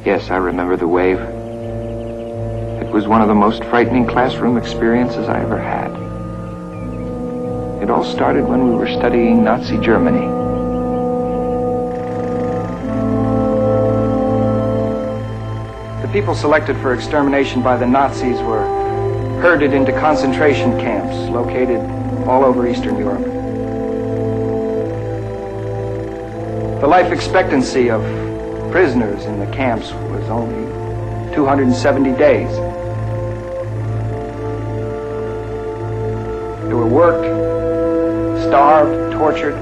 Yes, I remember the wave. It was one of the most frightening classroom experiences I ever had. It all started when we were studying Nazi Germany. The people selected for extermination by the Nazis were herded into concentration camps located all over Eastern Europe. The life expectancy of prisoners in the camps was only 270 days. They were worked, starved, tortured.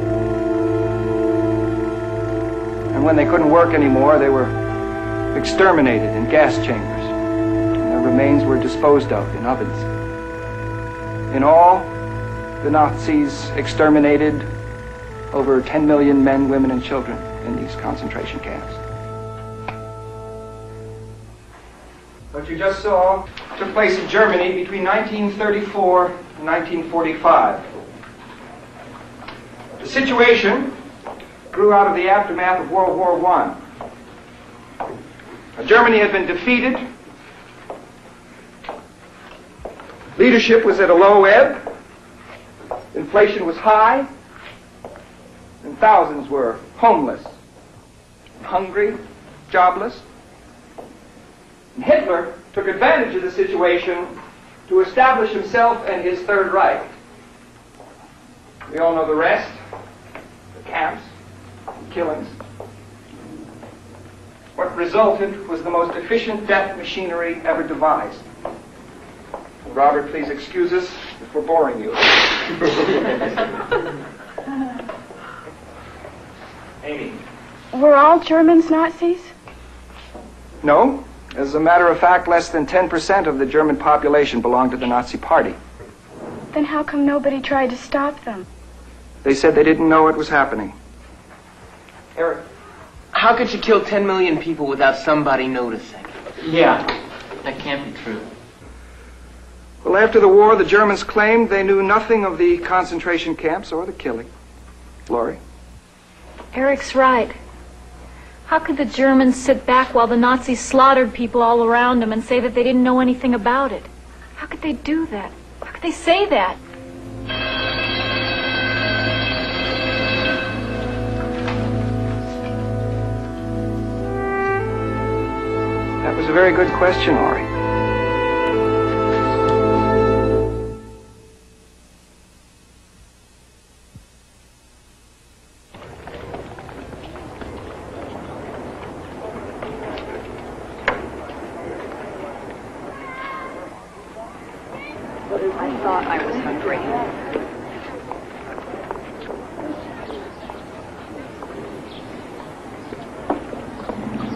And when they couldn't work anymore, they were exterminated in gas chambers. And their remains were disposed of in ovens. In all, the Nazis exterminated over 10 million men, women, and children in these concentration camps. What you just saw took place in Germany between 1934 and 1945. The situation grew out of the aftermath of World War I. Germany had been defeated. Leadership was at a low ebb. Inflation was high. And thousands were homeless, hungry, jobless. And Hitler took advantage of the situation to establish himself and his Third Reich. We all know the rest. The camps, the killings. What resulted was the most efficient death machinery ever devised. Robert, please excuse us if we're boring you. Amy. Were all Germans Nazis? No. As a matter of fact, less than 10% of the German population belonged to the Nazi Party. Then how come nobody tried to stop them? They said they didn't know what was happening. Eric. How could you kill 10 million people without somebody noticing? Yeah, that can't be true. Well, after the war, the Germans claimed they knew nothing of the concentration camps or the killing. Laurie? Eric's right. How could the Germans sit back while the Nazis slaughtered people all around them and say that they didn't know anything about it? How could they do that? How could they say that? That was a very good question, Laurie. I thought I was hungry.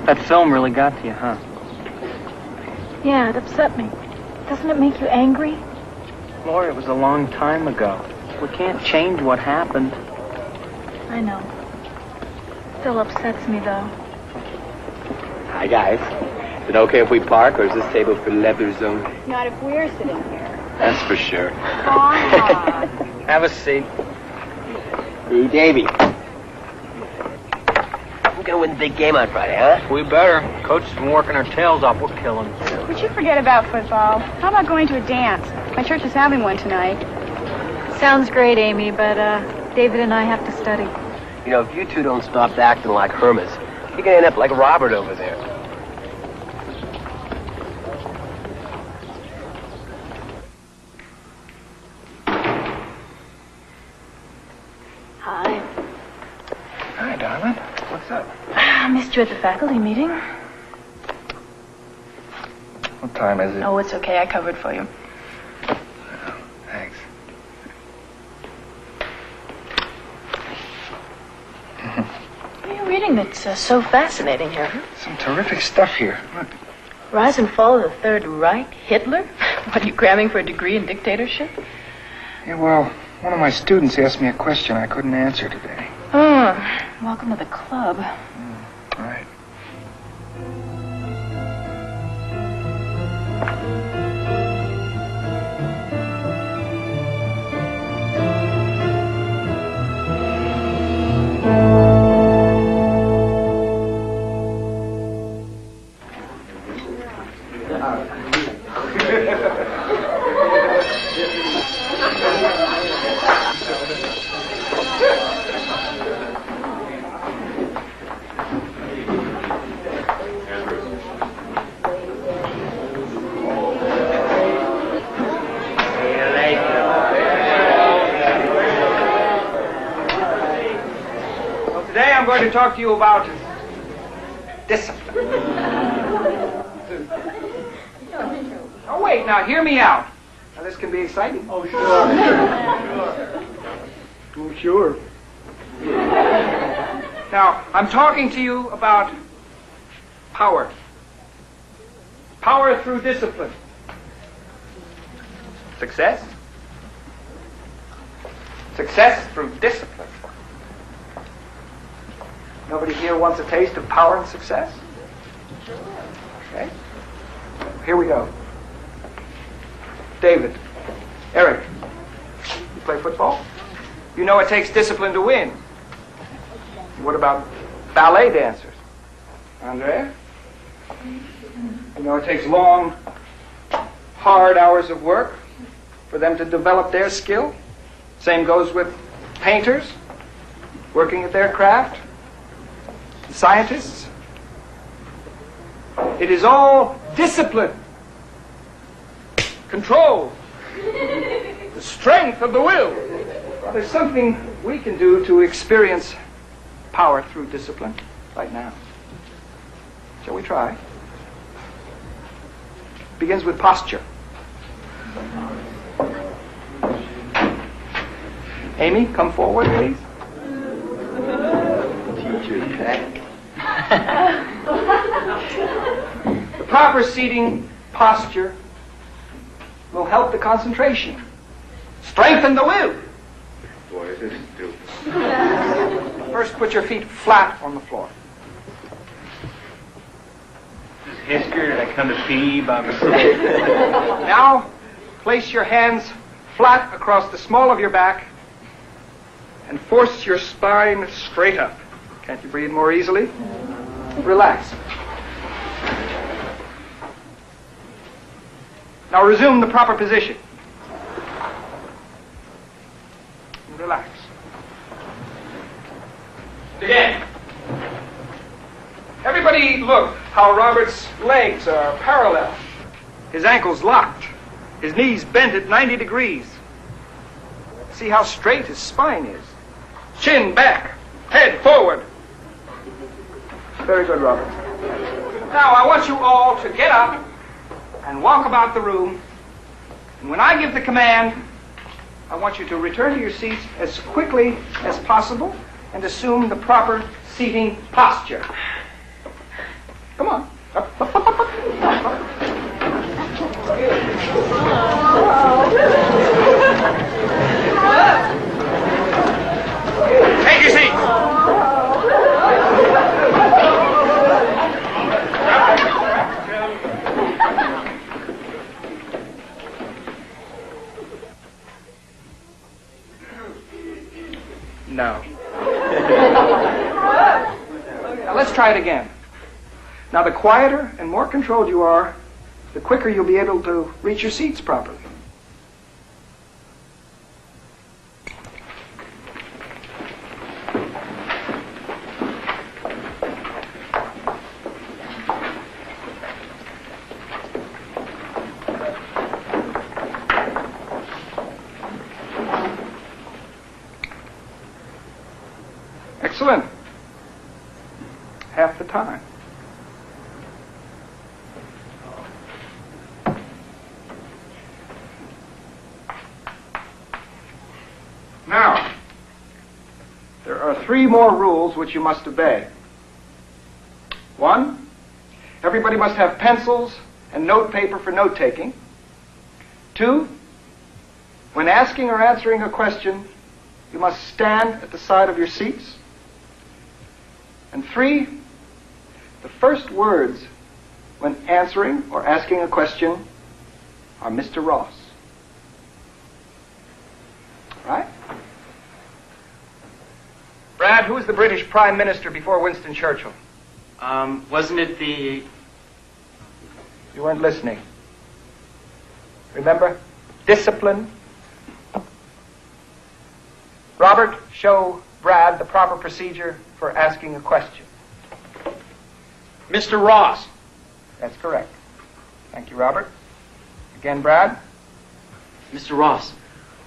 That film really got to you, huh? Yeah, it upset me. Doesn't it make you angry? Lori, it was a long time ago. We can't change what happened. I know. Still upsets me, though. Hi, guys. Is it okay if we park, or is this table for leathers only? Not if we're sitting here. That's for sure. Have a seat. Hey, Davey. We're gonna win the big game on Friday, huh? We better. Coach has been working our tails off. We're killing. Would you forget about football? How about going to a dance? My church is having one tonight. Sounds great, Amy, but David and I have to study. You know, if you two don't stop acting like hermits, you're gonna end up like Robert over there. Hi. Hi, darling. What's up? I missed you at the faculty meeting. What time is it? Oh, it's okay. I covered for you. Thanks. What are you reading that's so fascinating here? Some terrific stuff here. Look. Rise and Fall of the Third Reich? Hitler? What, are you cramming for a degree in dictatorship? Yeah, well, one of my students asked me a question I couldn't answer today. Oh, welcome to the club. Right. going to talk to you about discipline. Oh, wait, now hear me out. Now, this can be exciting. Oh, sure. Oh, sure. Now, I'm talking to you about power. Power through discipline. Success? Success through discipline. Nobody here wants a taste of power and success? Okay. Here we go. David, Eric, you play football? You know it takes discipline to win. What about ballet dancers? Andrea? You know it takes long, hard hours of work for them to develop their skill. Same goes with painters working at their craft, scientists. It is all discipline, control, the strength of the will. Well, there's something we can do to experience power through discipline right now. Shall we try? Begins with posture. Amy, come forward, please. Teacher's pet. The proper seating posture will help the concentration, strengthen the will. Boy, this is stupid. First, put your feet flat on the floor. This is history. Did I come to pee by mistake? Now, place your hands flat across the small of your back and force your spine straight up. Can't you breathe more easily? Relax. Now resume the proper position. Relax. Again. Everybody look how Robert's legs are parallel. His ankles locked. His knees bent at 90 degrees. See how straight his spine is. Chin back. Head forward. Very good, Robert. Now I want you all to get up and walk about the room. And when I give the command, I want you to return to your seats as quickly as possible and assume the proper seating posture. Come on. Up, up, up, up, up. Take your seat. No. Now let's try it again. Now the quieter and more controlled you are, the quicker you'll be able to reach your seats properly. Excellent. Half the time. Now, there are 3 more rules which you must obey. 1, everybody must have pencils and note paper for note-taking. 2, when asking or answering a question, you must stand at the side of your seats. And 3, the first words when answering or asking a question are Mr. Ross. Right? Brad, who was the British Prime Minister before Winston Churchill? Wasn't it the... You weren't listening. Remember? Discipline. Robert, show Brad the proper procedure for asking a question. Mr. Ross. That's correct. Thank you, Robert. Again, Brad? Mr. Ross,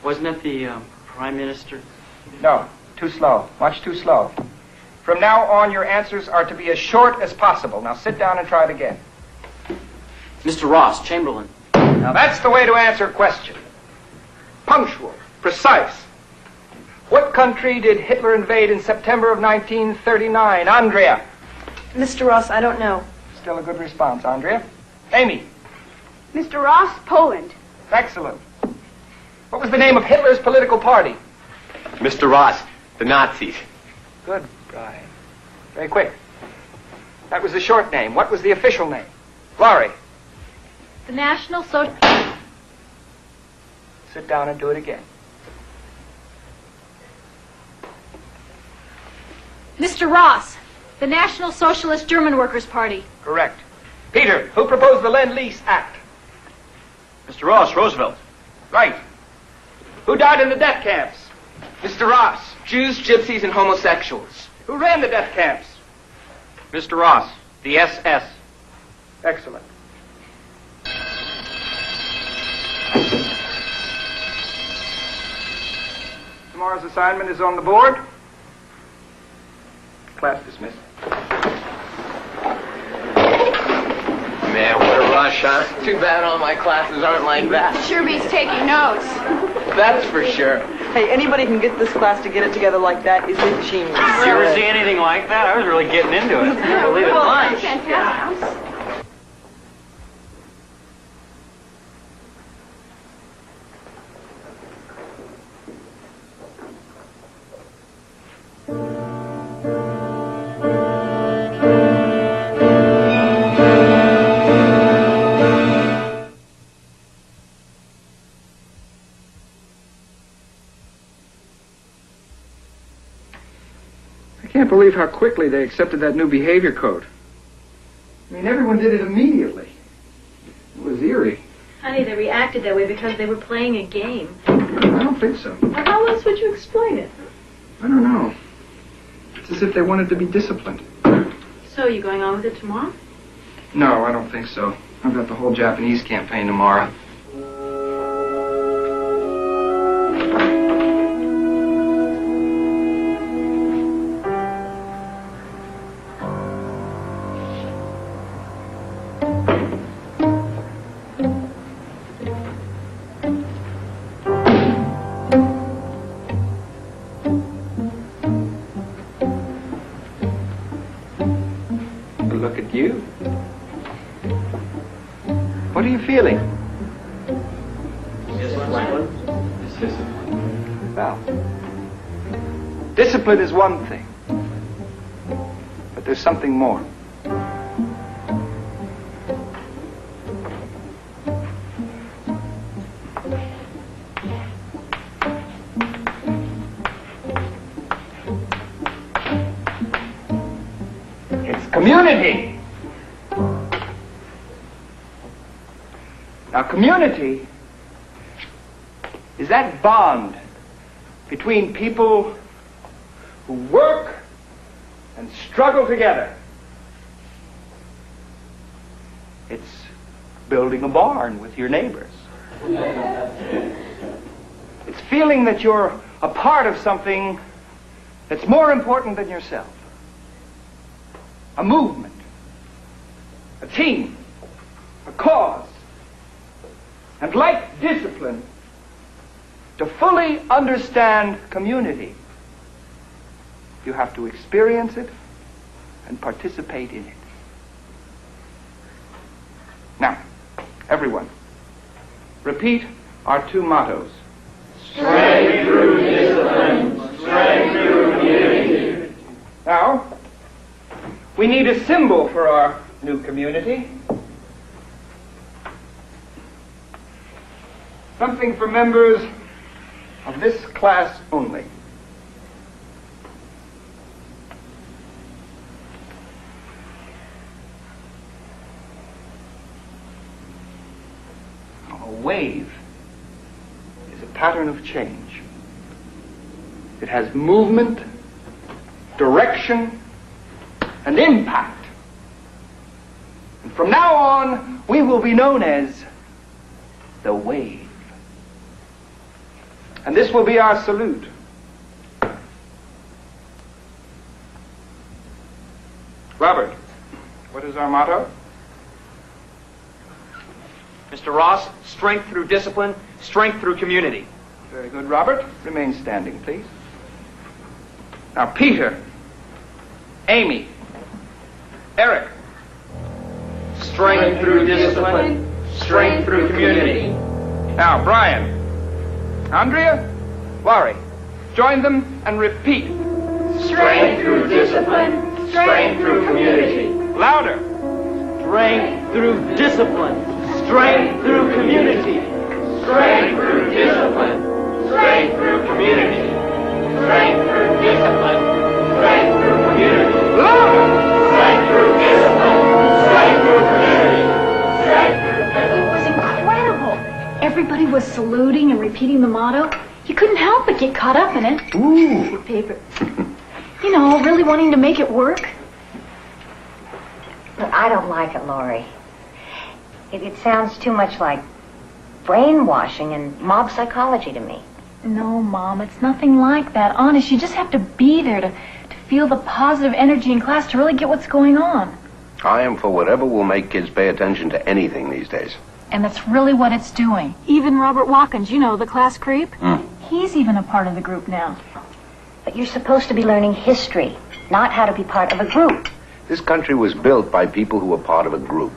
wasn't it the Prime Minister? No, too slow. Much too slow. From now on, your answers are to be as short as possible. Now sit down and try it again. Mr. Ross, Chamberlain. Now that's the way to answer a question. Punctual, precise. What country did Hitler invade in September of 1939? Andrea. Mr. Ross, I don't know. Still a good response, Andrea. Amy. Mr. Ross, Poland. Excellent. What was the name of Hitler's political party? Mr. Ross, the Nazis. Good, Brian. Very quick. That was the short name. What was the official name? Laurie. The National Social... Sit down and do it again. Mr. Ross, the National Socialist German Workers' Party. Correct. Peter, who proposed the Lend-Lease Act? Mr. Ross, Roosevelt. Right. Who died in the death camps? Mr. Ross, Jews, gypsies, and homosexuals. Who ran the death camps? Mr. Ross, the SS. Excellent. Tomorrow's assignment is on the board. Class dismissed. Man, what a rush, huh? Too bad all my classes aren't like that. Sure beats taking notes. That's for sure. Hey, anybody can get this class to get it together like that is a genius. You ever see anything like that? I was really getting into it. I can't believe it. Well, fantastic. I can't believe how quickly they accepted that new behavior code. I mean, everyone did it immediately. It was eerie. Honey, they reacted that way because they were playing a game. I don't think so. Well, how else would you explain it? I don't know. It's as if they wanted to be disciplined. So, you going on with it tomorrow? No, I don't think so. I've got the whole Japanese campaign tomorrow. Look at you. What are you feeling? Well, discipline is one thing, but there's something more. It's community. Now, community is that bond between people who work and struggle together. It's building a barn with your neighbors. It's feeling that you're a part of something that's more important than yourself. A movement, a team, a cause. And like discipline, to fully understand community, you have to experience it and participate in it. Now, everyone, repeat our two mottos. Strength through discipline, strength through community. Now, we need a symbol for our new community. Something for members of this class only. A wave is a pattern of change. It has movement, direction, and impact. And from now on, we will be known as the wave. And this will be our salute. Robert, what is our motto? Mr. Ross, strength through discipline, strength through community. Very good, Robert. Remain standing, please. Now, Peter, Amy, Eric. Strength through discipline, strength through community. Now, Brian, Andrea, Laurie. Join them and repeat. Strength through discipline, strength through community. Louder. Strength through discipline, strength through community. Strength through discipline, strength through community. Strength through discipline, strength through community. Louder. Strength through discipline, strength through community. Strength through discipline. It was incredible. Everybody was saluting and repeating the motto. You couldn't help but get caught up in it. Ooh. Paper. You know, really wanting to make it work. But I don't like it, Laurie. It sounds too much like brainwashing and mob psychology to me. No, Mom, it's nothing like that. Honest, you just have to be there to feel the positive energy in class to really get what's going on. I am for whatever will make kids pay attention to anything these days. And that's really what it's doing. Even Robert Watkins, you know, the class creep, he's even a part of the group now. But you're supposed to be learning history, not how to be part of a group. This country was built by people who were part of a group.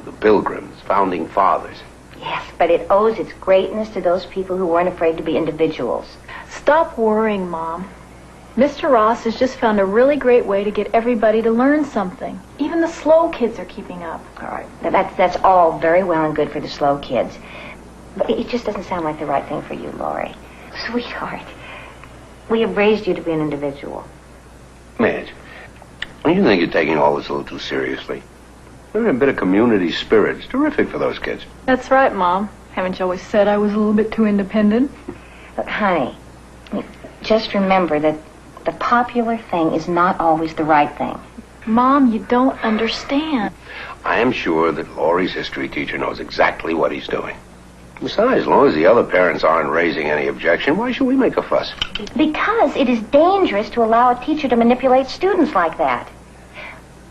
The Pilgrims, founding fathers. Yes, but it owes its greatness to those people who weren't afraid to be individuals. Stop worrying, Mom. Mr. Ross has just found a really great way to get everybody to learn something. Even the slow kids are keeping up. All right, now that's all very well and good for the slow kids. But it just doesn't sound like the right thing for you, Laurie. Sweetheart, we have raised you to be an individual. Madge, you think you're taking all this a little too seriously? There's a bit of community spirit. It's terrific for those kids. That's right, Mom. Haven't you always said I was a little bit too independent? Look, honey, just remember that the popular thing is not always the right thing. Mom, you don't understand. I am sure that Laurie's history teacher knows exactly what he's doing. Besides, as long as the other parents aren't raising any objection, why should we make a fuss? Because it is dangerous to allow a teacher to manipulate students like that.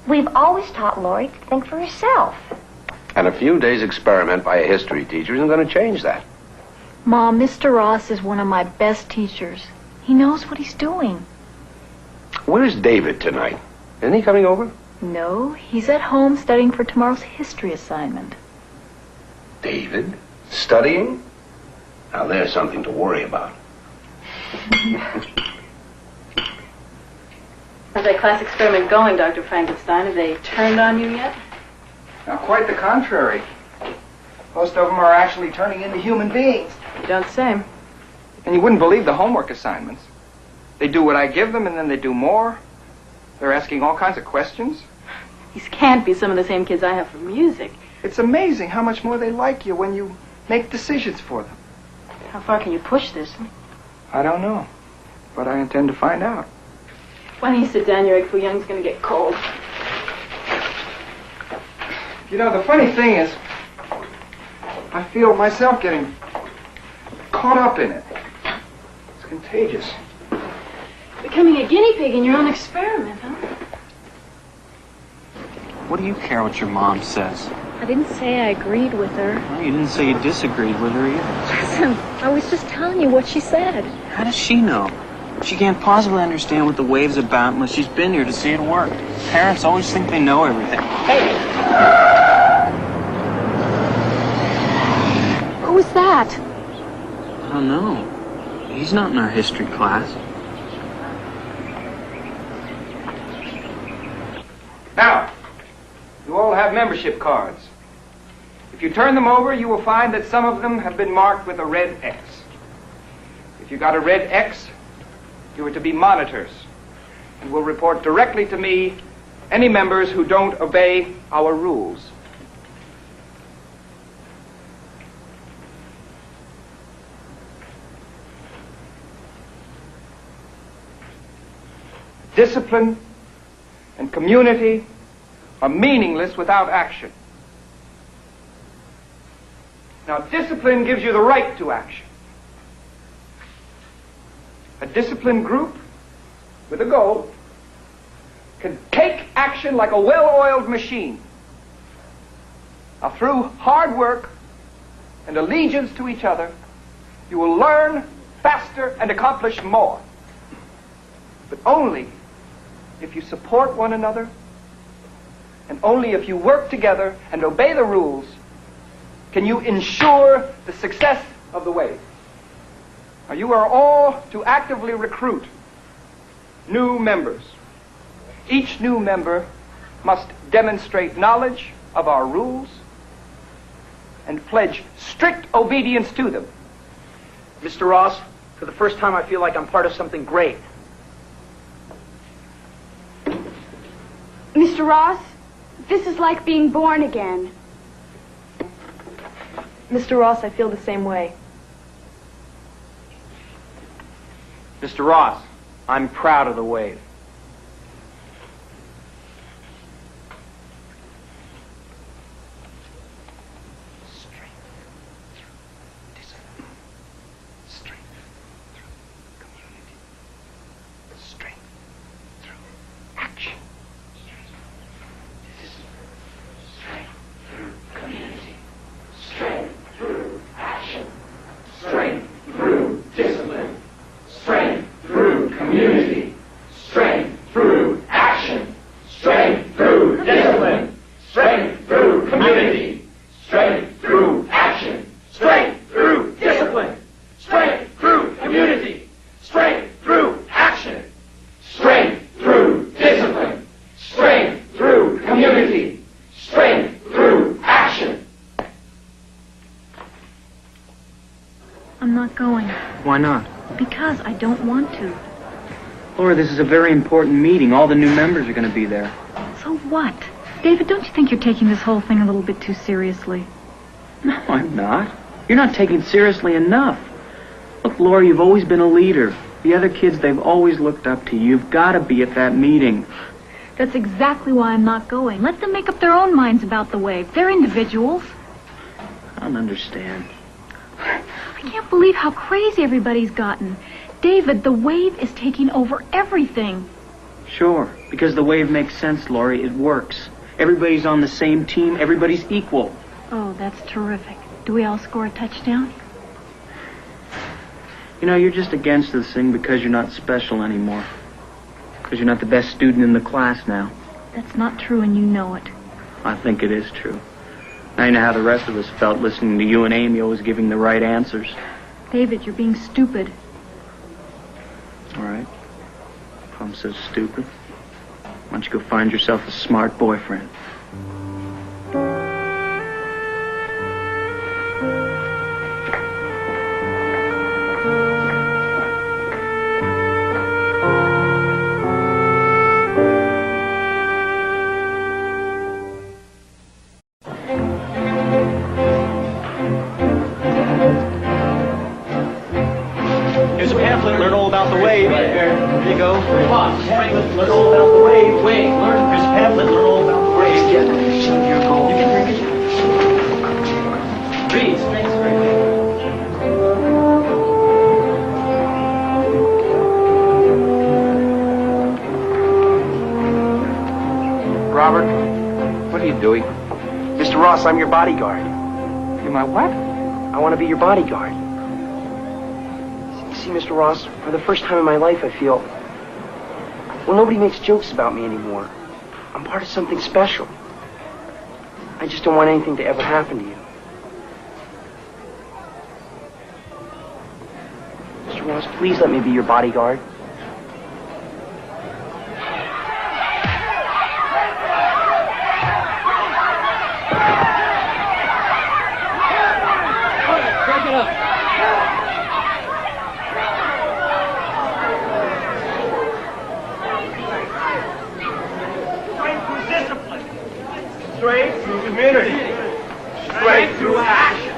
We've always taught Laurie to think for herself. And a few days' experiment by a history teacher isn't going to change that. Mom, Mr. Ross is one of my best teachers. He knows what he's doing. Where's David tonight? Isn't he coming over? No, he's at home studying for tomorrow's history assignment. David? Studying? Now there's something to worry about. How's that class experiment going, Dr. Frankenstein? Have they turned on you yet? Now, quite the contrary. Most of them are actually turning into human beings. You don't say. And you wouldn't believe the homework assignments. They do what I give them, and then they do more. They're asking all kinds of questions. These can't be some of the same kids I have for music. It's amazing how much more they like you when you make decisions for them. How far can you push this? I don't know, but I intend to find out. Why don't you sit down? Your egg foo young's going to get cold. You know, the funny thing is, I feel myself getting caught up in it. It's contagious. Becoming a guinea pig in your own experiment, huh? What do you care what your mom says? I didn't say I agreed with her. Well, you didn't say you disagreed with her either. Listen, I was just telling you what she said. How does she know? She can't possibly understand what the wave's about unless she's been here to see it work. Parents always think they know everything. Hey! Who's that? I don't know. He's not in our history class. Now, you all have membership cards. If you turn them over, you will find that some of them have been marked with a red X. If you got a red X, you are to be monitors and will report directly to me any members who don't obey our rules. Discipline and community are meaningless without action. Now, discipline gives you the right to action. A disciplined group with a goal can take action like a well-oiled machine. Now, through hard work and allegiance to each other, you will learn faster and accomplish more. But only if you support one another, and only if you work together and obey the rules, can you ensure the success of the wave. Now, you are all to actively recruit new members. Each new member must demonstrate knowledge of our rules and pledge strict obedience to them. Mr. Ross, for the first time I feel like I'm part of something great. Mr. Ross, this is like being born again. Mr. Ross, I feel the same way. Mr. Ross, I'm proud of the wave. I'm not going. Why not? Because I don't want to. Laura, this is a very important meeting. All the new members are going to be there. So what? David, don't you think you're taking this whole thing a little bit too seriously? No, I'm not. You're not taking it seriously enough. Look, Laura, you've always been a leader. The other kids, they've always looked up to you. You've got to be at that meeting. That's exactly why I'm not going. Let them make up their own minds about the wave. They're individuals. I don't understand. I can't believe how crazy everybody's gotten. David, the wave is taking over everything. Sure, because the wave makes sense, Laurie. It works. Everybody's on the same team. Everybody's equal. Oh, that's terrific. Do we all score a touchdown? You know, you're just against this thing because you're not special anymore. Because you're not the best student in the class now. That's not true, and you know it. I think it is true. I know how the rest of us felt listening to you and Amy always giving the right answers. David, you're being stupid. All right. If I'm so stupid, why don't you go find yourself a smart boyfriend? Here's a pamphlet, learn all about the wave. Here you go. Come on, pamphlet, learn all about the wave. Wait, here's a pamphlet, learn all about the wave. Here you go. You can drink it. Read, strength, Robert, what are you doing? Mr. Ross, I'm your bodyguard. You're my what? I want to be your bodyguard. See, Mr. Ross, for the first time in my life, I feel, well, nobody makes jokes about me anymore. I'm part of something special. I just don't want anything to ever happen to you. Mr. Ross, please let me be your bodyguard. Break it up. Strength through community. Strength through action.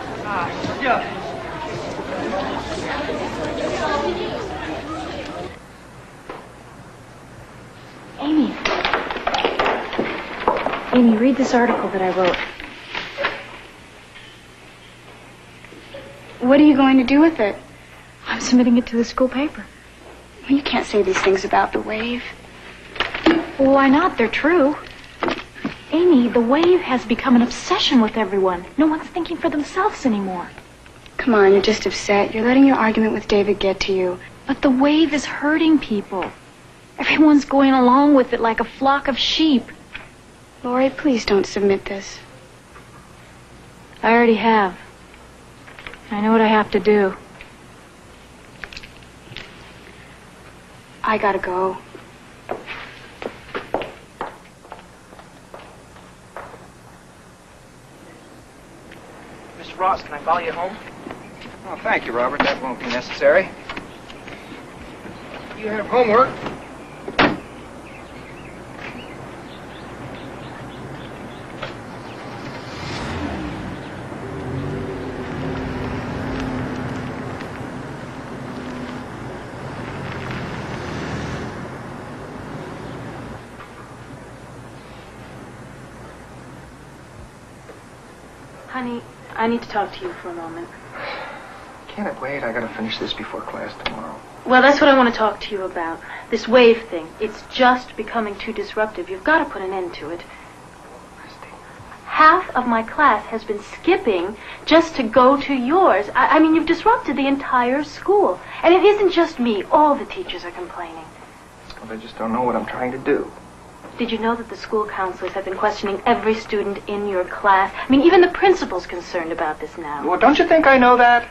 Amy, read this article that I wrote. What are you going to do with it? I'm submitting it to the school paper. You can't say these things about the wave. Well, why not? They're true. Amy, the wave has become an obsession with everyone. No one's thinking for themselves anymore. Come on, you're just upset. You're letting your argument with David get to you. But the wave is hurting people. Everyone's going along with it like a flock of sheep. Lori, please don't submit this. I already have. I know what I have to do. I gotta go. Mr. Ross, can I follow you home? Oh, thank you, Robert. That won't be necessary. You have homework. Honey, I need to talk to you for a moment. Can't it wait? I gotta finish this before class tomorrow. Well, that's what I want to talk to you about. This wave thing. It's just becoming too disruptive. You've got to put an end to it. Half of my class has been skipping just to go to yours. I mean, you've disrupted the entire school. And it isn't just me. All the teachers are complaining. Well, they just don't know what I'm trying to do. Did you know that the school counselors have been questioning every student in your class? I mean, even the principal's concerned about this now. Well, don't you think I know that?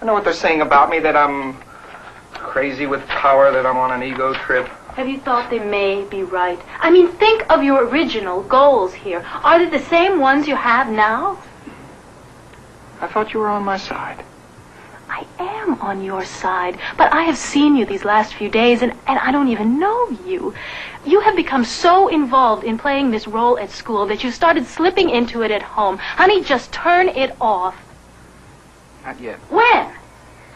I know what they're saying about me, that I'm crazy with power, that I'm on an ego trip. Have you thought they may be right? I mean, think of your original goals here. Are they the same ones you have now? I thought you were on my side. I am on your side, but I have seen you these last few days, and I don't even know you. You have become so involved in playing this role at school that you started slipping into it at home. Honey, just turn it off. Not yet. When?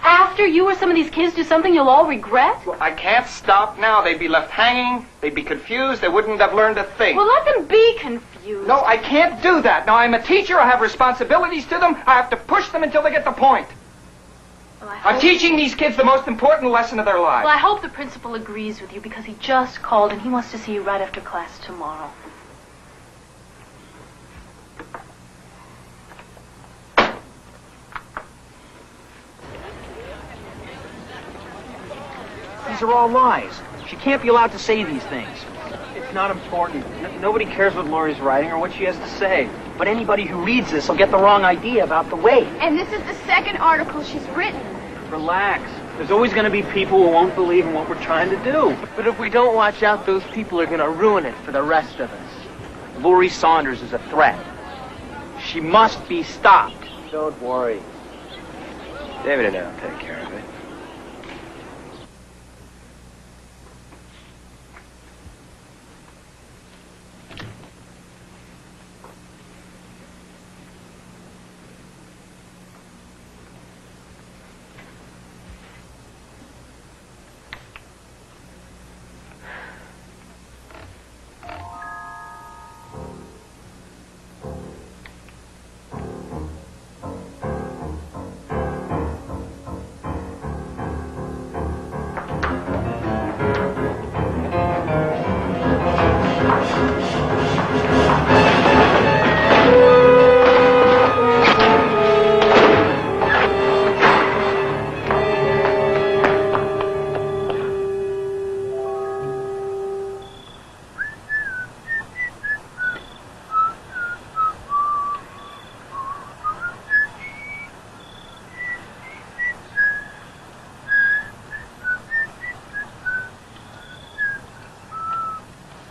After you or some of these kids do something you'll all regret? Well, I can't stop now. They'd be left hanging. They'd be confused. They wouldn't have learned a thing. Well, let them be confused. No, I can't do that. Now, I'm a teacher. I have responsibilities to them. I have to push them until they get the point. Well, I'm teaching these kids the most important lesson of their lives. Well, I hope the principal agrees with you because he just called and he wants to see you right after class tomorrow. These are all lies. She can't be allowed to say these things. It's not important. Nobody cares what Lori's writing or what she has to say. But anybody who reads this will get the wrong idea about the wave. And this is the second article she's written. Relax. There's always going to be people who won't believe in what we're trying to do. But if we don't watch out, those people are going to ruin it for the rest of us. Lori Saunders is a threat. She must be stopped. Don't worry. David and I'll take care of it.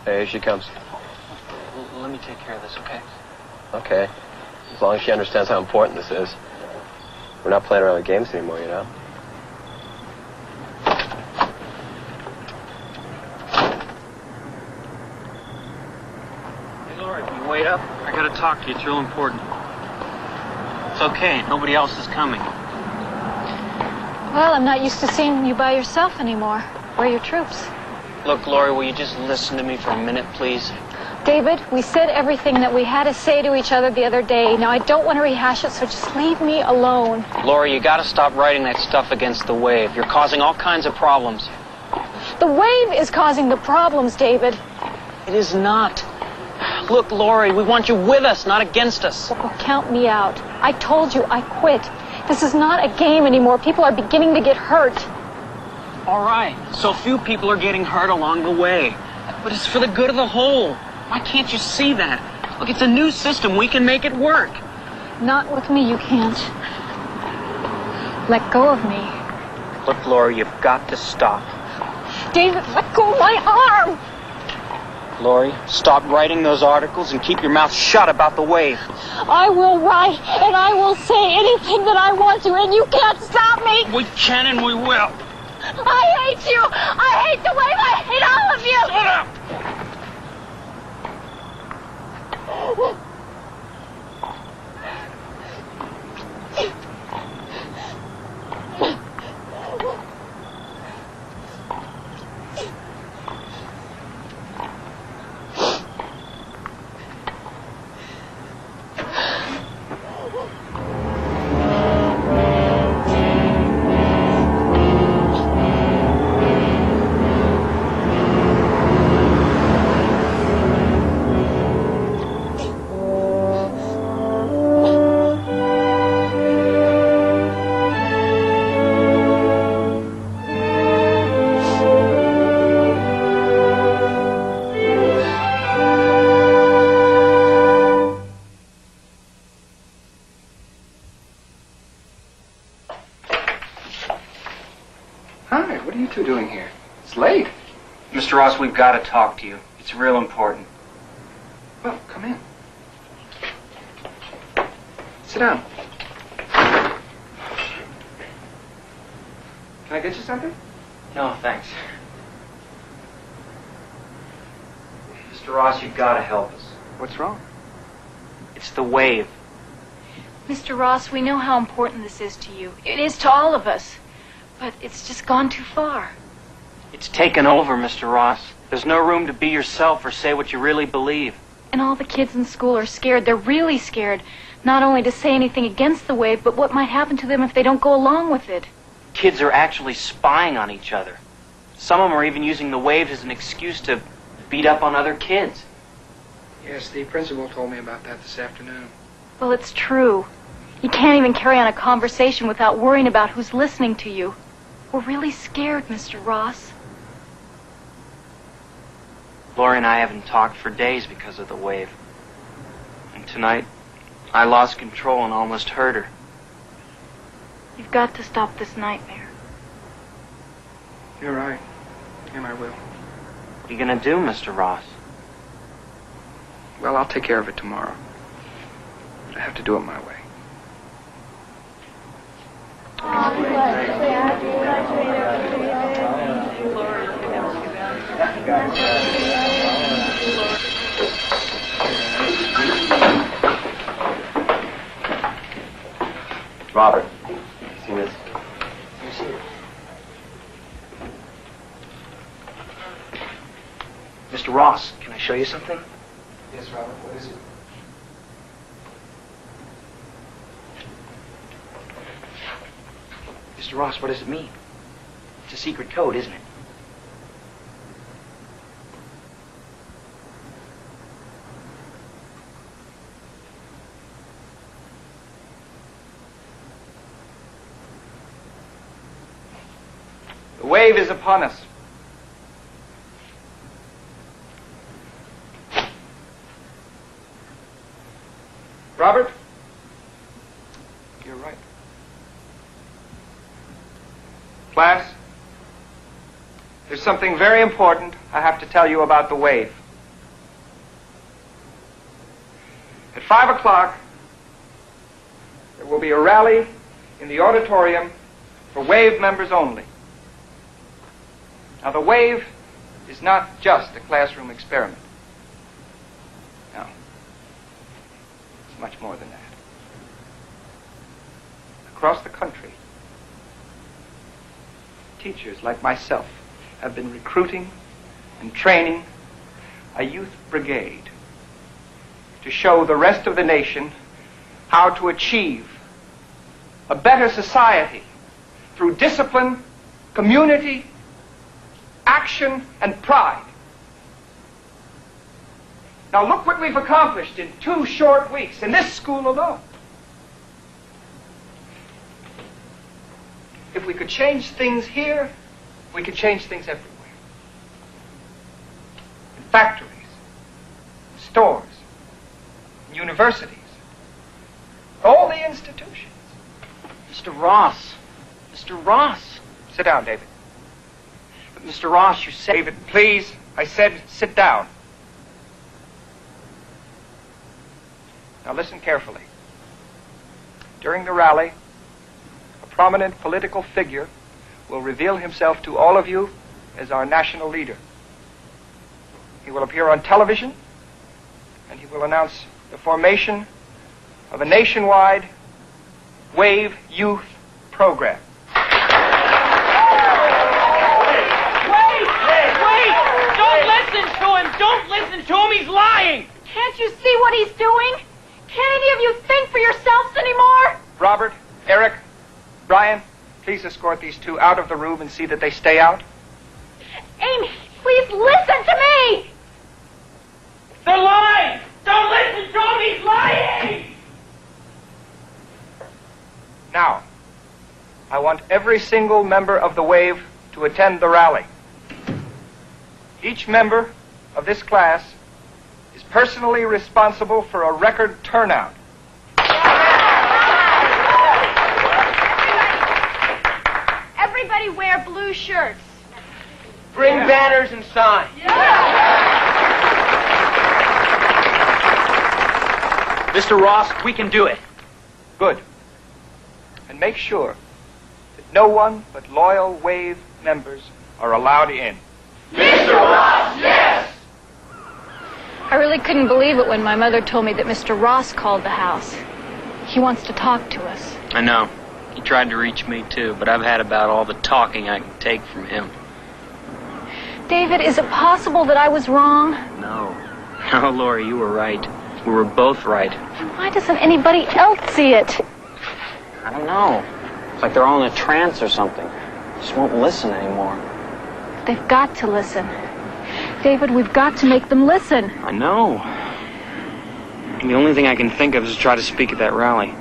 Here she comes. Let me take care of this, okay? Okay. As long as she understands how important this is. We're not playing around with games anymore, you know? Hey, Lori, can you wait up? I gotta talk to you. It's real important. It's okay. Nobody else is coming. Well, I'm not used to seeing you by yourself anymore. Where are your troops? Look, Lori, will you just listen to me for a minute, please? David, we said everything that we had to say to each other the other day. Now, I don't want to rehash it, so just leave me alone. Lori, you gotta stop writing that stuff against the wave. You're causing all kinds of problems. The wave is causing the problems, David. It is not. Look, Lori, we want you with us, not against us. Well, count me out. I told you I quit. This is not a game anymore. People are beginning to get hurt. All right, so few people are getting hurt along the way. But it's for the good of the whole. Why can't you see that? Look, it's a new system. We can make it work. Not with me, you can't. Let go of me. Look, Lori, you've got to stop. David, let go of my arm! Lori, stop writing those articles and keep your mouth shut about the wave. I will write and I will say anything that I want to, and you can't stop me! We can and we will. I hate you! I hate the wave! I hate all of you! Shut up! Hi, what are you two doing here? It's late. Mr. Ross, we've got to talk to you. It's real important. Well, come in. Sit down. Can I get you something? No, thanks. Mr. Ross, you've got to help us. What's wrong? It's the wave. Mr. Ross, we know how important this is to you. It is to all of us. But it's just gone too far. It's taken over, Mr. Ross. There's no room to be yourself or say what you really believe. And all the kids in school are scared. They're really scared. Not only to say anything against the wave, but what might happen to them if they don't go along with it. Kids are actually spying on each other. Some of them are even using the waves as an excuse to beat up on other kids. Yes, the principal told me about that this afternoon. Well, it's true. You can't even carry on a conversation without worrying about who's listening to you. We're really scared, Mr. Ross. Lori and I haven't talked for days because of the wave. And tonight, I lost control and almost hurt her. You've got to stop this nightmare. You're right. And I will. What are you going to do, Mr. Ross? Well, I'll take care of it tomorrow. But I have to do it my way. Robert, see this? Mr. Ross, can I show you something? Yes, Robert, what is it? Mr. Ross, what does it mean? It's a secret code, isn't it? The wave is upon us. Robert? You're right. Class, there's something very important I have to tell you about the wave. At 5 o'clock, there will be a rally in the auditorium for wave members only. Now, the wave is not just a classroom experiment. No. It's much more than that. Across the country, teachers like myself have been recruiting and training a youth brigade to show the rest of the nation how to achieve a better society through discipline, community, action, and pride. Now look what we've accomplished in 2 short weeks in this school alone. If we could change things here, we could change things everywhere. In factories, stores, universities, all the institutions. Mr. Ross. Mr. Ross. Sit down, David. But Mr. Ross, you said... David, please. I said sit down. Now listen carefully. During the rally, a prominent political figure will reveal himself to all of you as our national leader. He will appear on television, and he will announce the formation of a nationwide Wave Youth program. Wait! Don't listen to him! Don't listen to him! He's lying! Can't you see what he's doing? Can't any of you think for yourselves anymore? Robert, Eric, Brian, please escort these 2 out of the room and see that they stay out. Amy, please listen to me! They're lying! Don't listen to him! He's lying! Now, I want every single member of the Wave to attend the rally. Each member of this class is personally responsible for a record turnout. Everybody wear blue shirts. Bring banners and signs. Mr. Ross, we can do it. Good. And make sure that no one but loyal Wave members are allowed in. Mr. Ross, yes! I really couldn't believe it when my mother told me that Mr. Ross called the house. He wants to talk to us. I know. He tried to reach me, too, but I've had about all the talking I can take from him. David, is it possible that I was wrong? No. No, Lori, you were right. We were both right. Why doesn't anybody else see it? I don't know. It's like they're all in a trance or something. Just won't listen anymore. They've got to listen. David, we've got to make them listen. I know. The only thing I can think of is to try to speak at that rally.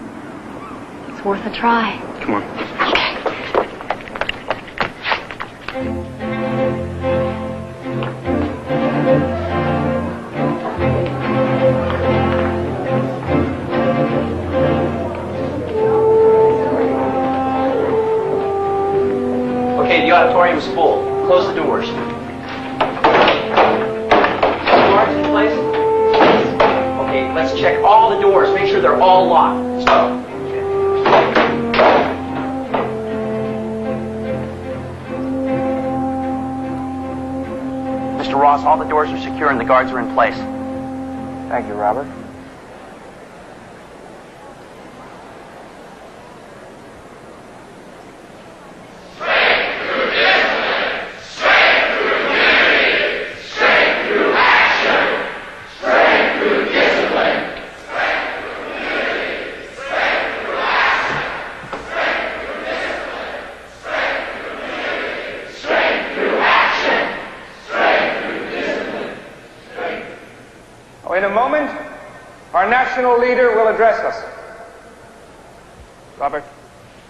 It's worth a try. Come on. Okay, the auditorium's full. Close the doors. Guards in place? Okay, let's check all the doors. Make sure they're all locked. Stop. Mr. Ross, all the doors are secure and the guards are in place. Thank you, Robert. In a moment, our national leader will address us. Robert,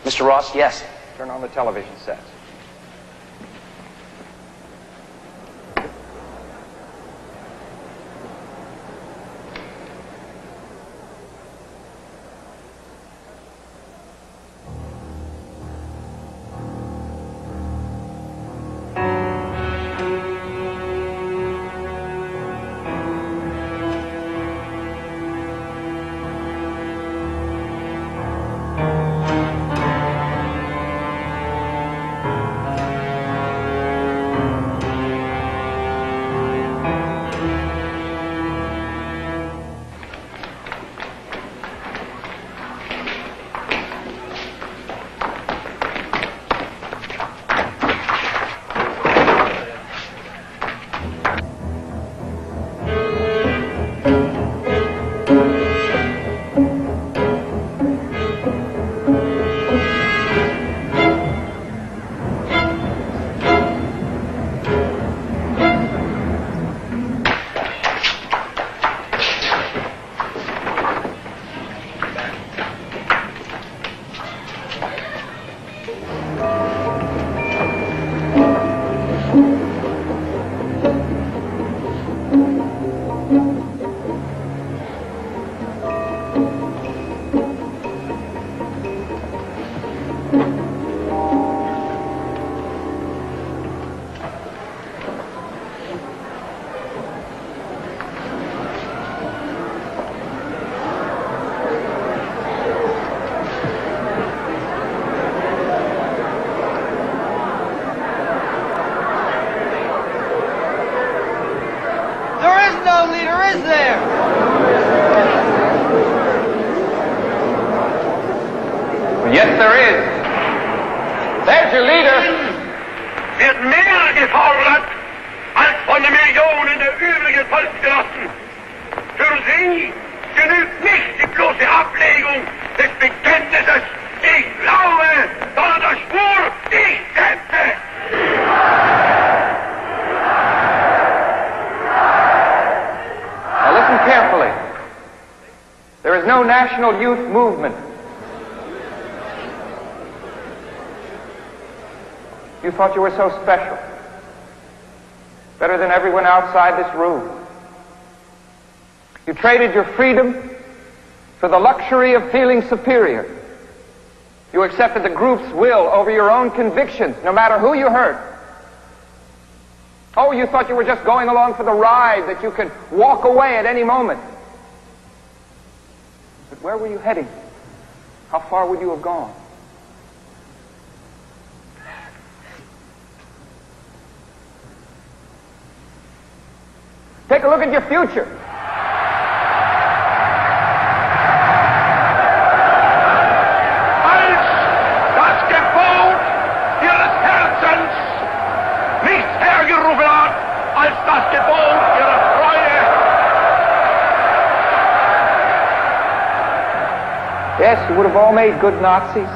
Mr. Ross, yes. turn on the television set. Yes, there is. There's your leader. Wird mehr gefordert als von den Millionen der übrigen Volksgenossen. Für sie genügt nicht die bloße Ablegung des Bekenntnisses Ich glaube, sondern der Schwur Ich setze. Now listen carefully. There is no national youth movement. You thought you were so special. Better than everyone outside this room. You traded your freedom for the luxury of feeling superior. You accepted the group's will over your own convictions, no matter who you hurt. Oh, you thought you were just going along for the ride, that you could walk away at any moment. But where were you heading? How far would you have gone? Take a look at your future. Als das Gebot ihres Herzens nichts hergerufen hat, als das Gebot ihrer Freude. Yes, you would have all made good Nazis.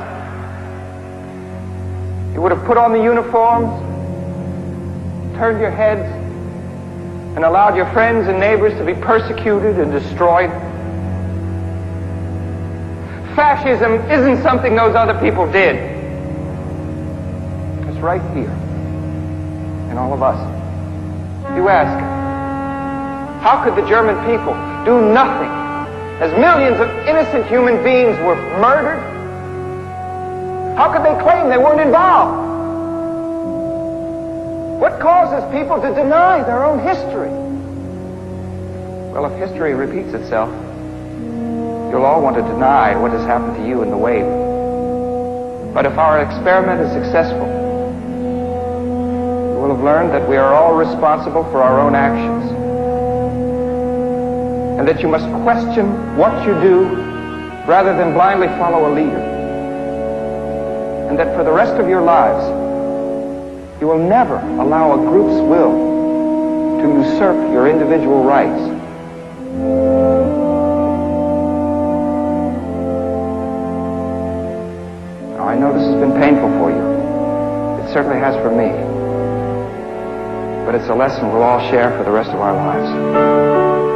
You would have put on the uniforms, turned your heads, and allowed your friends and neighbors to be persecuted and destroyed. Fascism isn't something those other people did. It's right here, in all of us. You ask, how could the German people do nothing as millions of innocent human beings were murdered? How could they claim they weren't involved? What causes people to deny their own history? Well, if history repeats itself, you'll all want to deny what has happened to you in the wave. But if our experiment is successful, you will have learned that we are all responsible for our own actions, and that you must question what you do rather than blindly follow a leader, and that for the rest of your lives, you will never allow a group's will to usurp your individual rights. Now, I know this has been painful for you. It certainly has for me. But it's a lesson we'll all share for the rest of our lives.